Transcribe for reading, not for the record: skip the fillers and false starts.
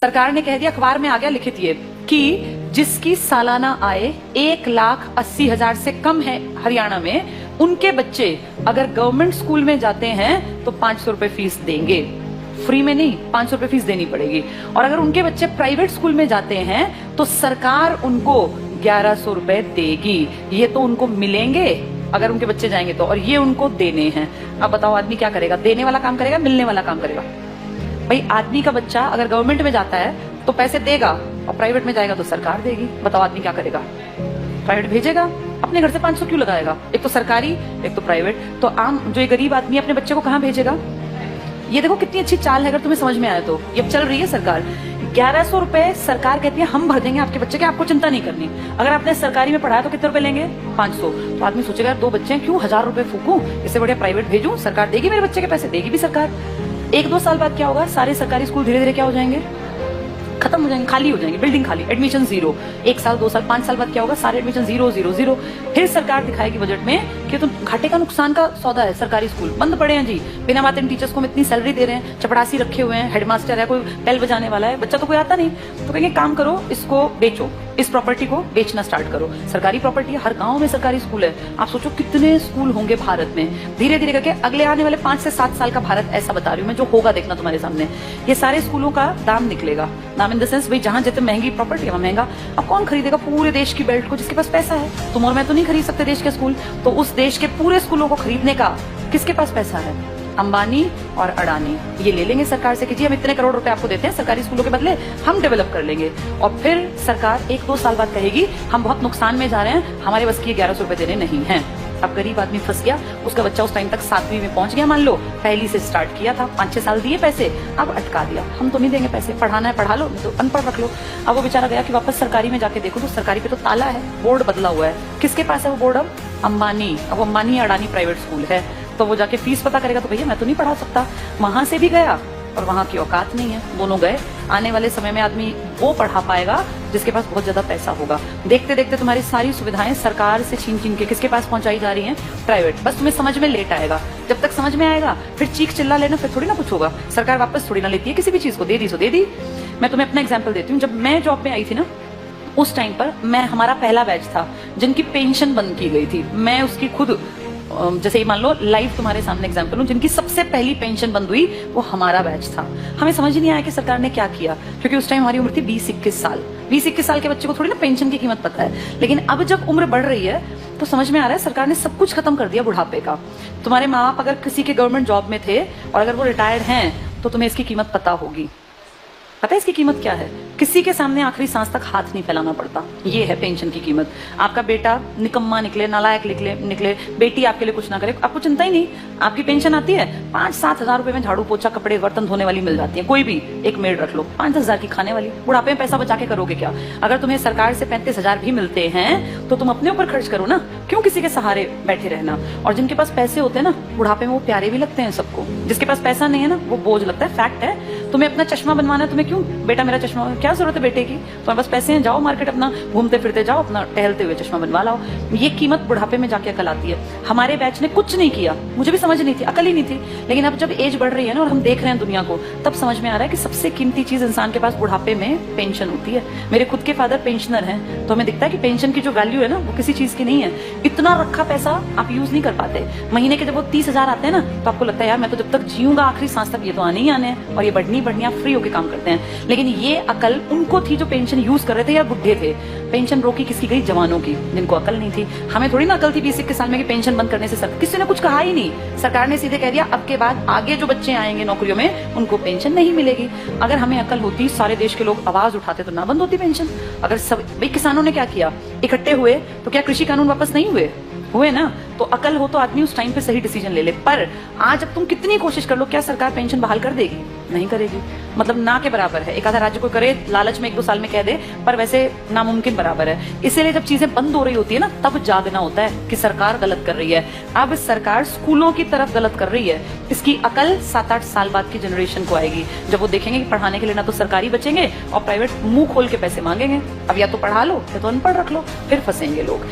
सरकार ने कह दिया, अखबार में आ गया लिखित ये कि जिसकी सालाना आय 1,80,000 से कम है हरियाणा में, उनके बच्चे अगर गवर्नमेंट स्कूल में जाते हैं तो 500 रुपए फीस देंगे। फ्री में नहीं, 500 रुपए फीस देनी पड़ेगी। और अगर उनके बच्चे प्राइवेट स्कूल में जाते हैं तो सरकार उनको 1100 रुपए देगी। ये तो उनको मिलेंगे अगर उनके बच्चे जाएंगे तो, और ये उनको देने हैं। अब बताओ आदमी क्या करेगा? देने वाला काम करेगा, मिलने वाला काम करेगा? भाई आदमी का बच्चा अगर गवर्नमेंट में जाता है तो पैसे देगा, और प्राइवेट में जाएगा तो सरकार देगी। बताओ आदमी क्या करेगा? प्राइवेट भेजेगा, अपने घर से 500 क्यों लगाएगा? एक तो सरकारी, एक तो प्राइवेट। तो आम जो एक गरीब आदमी अपने बच्चे को कहाँ भेजेगा? ये देखो कितनी अच्छी चाल है, अगर तुम्हें समझ में आया तो। ये अब चल रही है सरकार। 1100 रुपए सरकार कहती है हम भर देंगे आपके बच्चे के, आपको चिंता नहीं करनी। अगर आपने सरकारी में पढ़ाया तो कितने रुपए लेंगे? 500। तो आदमी सोचेगा यार 2 बच्चे हैं, क्यों 1000 रुपए फूकूं, इससे बढ़िया प्राइवेट भेजूं, सरकार देगी मेरे बच्चे के पैसे, देगी भी सरकार। 1-2 साल बाद क्या होगा? सारे सरकारी स्कूल धीरे धीरे क्या हो जाएंगे? खत्म हो जाएंगे, खाली हो जाएंगे, बिल्डिंग खाली, एडमिशन 0। 1 साल, 2 साल, 5 साल बाद क्या होगा? सारे एडमिशन 0, 0, 0। फिर सरकार दिखाएगी बजट में कि तो घाटे का नुकसान का सौदा है, सरकारी स्कूल बंद पड़े हैं जी, बिना बात इन टीचर्स को हम इतनी सैलरी दे रहे हैं, चपड़ासी रखे हुए हैं, हेडमास्टर है, कोई बेल बजाने वाला है, बच्चा तो कोई आता नहीं। तो कहेंगे काम करो, इसको बेचो, इस प्रॉपर्टी को बेचना स्टार्ट करो। सरकारी प्रॉपर्टी है, हर गांव में सरकारी स्कूल है। आप सोचो कितने स्कूल होंगे भारत में। धीरे धीरे करके अगले आने वाले 5 से 7 साल का भारत ऐसा बता रही हूँ मैं, जो होगा देखना तुम्हारे सामने। ये सारे स्कूलों का दाम निकलेगा। दाम इन द सेंस, भाई जहां जितने महंगी प्रॉपर्टी है महंगा। अब कौन खरीदेगा पूरे देश की बेल्ट को? जिसके पास पैसा है। तुम और मैं तो नहीं खरीद सकते देश के स्कूल, तो उस देश के पूरे स्कूलों को खरीदने का किसके पास पैसा है? अंबानी और अडानी ये ले लेंगे सरकार से कि जी हम इतने करोड़ रुपए आपको देते हैं, सरकारी स्कूलों के बदले हम डेवलप कर लेंगे। और फिर सरकार 1-2 साल बाद कहेगी हम बहुत नुकसान में जा रहे हैं, हमारे बस की 1100 रुपए देने नहीं है। अब गरीब आदमी फंस गया, उसका बच्चा उस टाइम तक 7वीं में पहुंच गया, मान लो पहली से स्टार्ट किया था, 5-6 साल दिए पैसे, अब अटका दिया, हम तो नहीं देंगे पैसे, पढ़ाना है पढ़ा लो, तो अनपढ़ रख लो। अब वो बेचारा गया कि वापस सरकारी में जाके देखो तो सरकारी पे तो ताला है, बोर्ड बदला हुआ है। किसके पास है वो बोर्ड? अब अंबानी। अब अंबानी अडानी प्राइवेट स्कूल है, तो वो जाके फीस पता करेगा तो भैया मैं तो नहीं पढ़ा सकता। वहां से भी गया और वहां की औकात नहीं है, दोनों गए। आने वाले समय में आदमी वो पढ़ा पाएगा जिसके पास बहुत ज्यादा पैसा होगा। देखते देखते तुम्हारी सारी सुविधाएं सरकार से छीन छीन के किसके पास पहुंचाई जा रही हैं? प्राइवेट। बस तुम्हें समझ में लेट आएगा, जब तक समझ में आएगा फिर चीख चिल्ला लेना, फिर थोड़ी ना कुछ होगा। सरकार वापस थोड़ी ना लेती है किसी भी चीज को, दे दी सो दे दी। मैं तुम्हें अपना एग्जाम्पल देती हूँ। जब मैं जॉब में आई थी ना, उस टाइम पर हमारा पहला बैच था जिनकी पेंशन बंद की गई थी। मैं उसकी खुद, जैसे मान लो लाइव तुम्हारे सामने एग्जांपल हूं, जिनकी सबसे पहली पेंशन बंद हुई वो हमारा बैच था। हमें समझ ही नहीं आया कि सरकार ने क्या किया, क्योंकि उस टाइम हमारी उम्र थी 20-21 साल। 20-21 साल के बच्चे को थोड़ी ना पेंशन की कीमत पता है। लेकिन अब जब उम्र बढ़ रही है तो समझ में आ रहा है सरकार ने सब कुछ खत्म कर दिया बुढ़ापे का। तुम्हारे माँ बाप अगर किसी के गवर्नमेंट जॉब में थे और अगर वो रिटायर्ड हैं तो तुम्हें इसकी कीमत पता होगी। पता है इसकी कीमत क्या है? किसी के सामने आखिरी सांस तक हाथ नहीं फैलाना पड़ता। ये है पेंशन की कीमत। आपका बेटा निकम्मा निकले, नालायक निकले, बेटी आपके लिए कुछ ना करे, आपको चिंता ही नहीं। आपकी पेंशन आती है, 5-7 हजार रुपए में झाड़ू पोछा कपड़े बर्तन धोने वाली मिल जाती है। कोई भी एक मेड रख लो, 5-10 हजार की खाने वाली। बुढ़ापे में पैसा बचा के करोगे क्या? अगर तुम्हें सरकार से 35 हजार भी मिलते हैं तो तुम अपने ऊपर खर्च करो ना, क्यों किसी के सहारे बैठे रहना? और जिनके पास पैसे होते हैं ना, बुढ़ापे में वो प्यारे भी लगते हैं सबको। जिसके पास पैसा नहीं है ना, वो बोझ लगता है। फैक्ट है। तुम्हें अपना चश्मा बनवाना है, तुम्हें क्यों बेटा मेरा चश्मा, क्या जरूरत है बेटे की? तुम्हारे पास पैसे हैं, जाओ मार्केट, अपना घूमते फिरते जाओ, अपना टहलते हुए चश्मा बनवा लाओ। ये कीमत बुढ़ापे में जाके अकल आती है। हमारे बैच ने कुछ नहीं किया, मुझे भी समझ नहीं थी, अकल ही नहीं थी। लेकिन अब जब एज बढ़ रही है ना और हम देख रहे हैं दुनिया को, तब समझ में आ रहा है कि सबसे कीमती चीज इंसान के पास बुढ़ापे में पेंशन होती है। मेरे खुद के फादर पेंशनर हैं, तो हमें दिखता है कि पेंशन की जो वैल्यू है ना, वो किसी चीज की नहीं है। इतना रखा पैसा आप यूज नहीं कर पाते। महीने के जब वो 30 हजार आते हैं ना, तो आपको लगता है यार मैं तो जब तक जीऊंगा आखिरी सांस तक ये तो आने ही आने हैं, और ये बढ़नी आप फ्री होकर काम करते हैं। लेकिन ये अकल उनको थी जो पेंशन यूज कर रहे थे या बुढ़े थे। पेंशन रोकी किसकी गई? जवानों की, जिनको अकल नहीं थी। हमें थोड़ी ना अकल थी 20-21 साल में कि पेंशन बंद करने से किसी ने कुछ कहा ही नहीं। सरकार ने सीधे कह दिया अब के बाद आगे जो बच्चे आएंगे नौकरियों में उनको पेंशन नहीं मिलेगी। अगर हमें अकल होती, सारे देश के लोग आवाज उठाते तो ना बंद होती पेंशन। अगर सब भाई किसानों ने क्या किया, इकट्ठे हुए तो क्या कृषि कानून वापस नहीं हुए ना? तो अकल हो तो आदमी उस टाइम पे सही डिसीजन ले ले। पर आज अब तुम कितनी कोशिश कर लो, क्या सरकार पेंशन बहाल कर देगी? नहीं करेगी। मतलब ना के बराबर है। एक आधा राज्य को करे, लालच में 1-2 साल में कह दे, पर वैसे नामुमकिन बराबर है। इसीलिए जब चीजें बंद हो रही होती है ना, तब जागना होता है कि सरकार गलत कर रही है। अब सरकार स्कूलों की तरफ गलत कर रही है। इसकी अकल 7-8 साल बाद की जनरेशन को आएगी, जब वो देखेंगे कि पढ़ाने के लिए ना तो सरकारी बचेंगे और प्राइवेट मुंह खोल के पैसे मांगेंगे। अब या तो पढ़ा लो या तो अनपढ़ रख लो, फिर फंसेंगे लोग।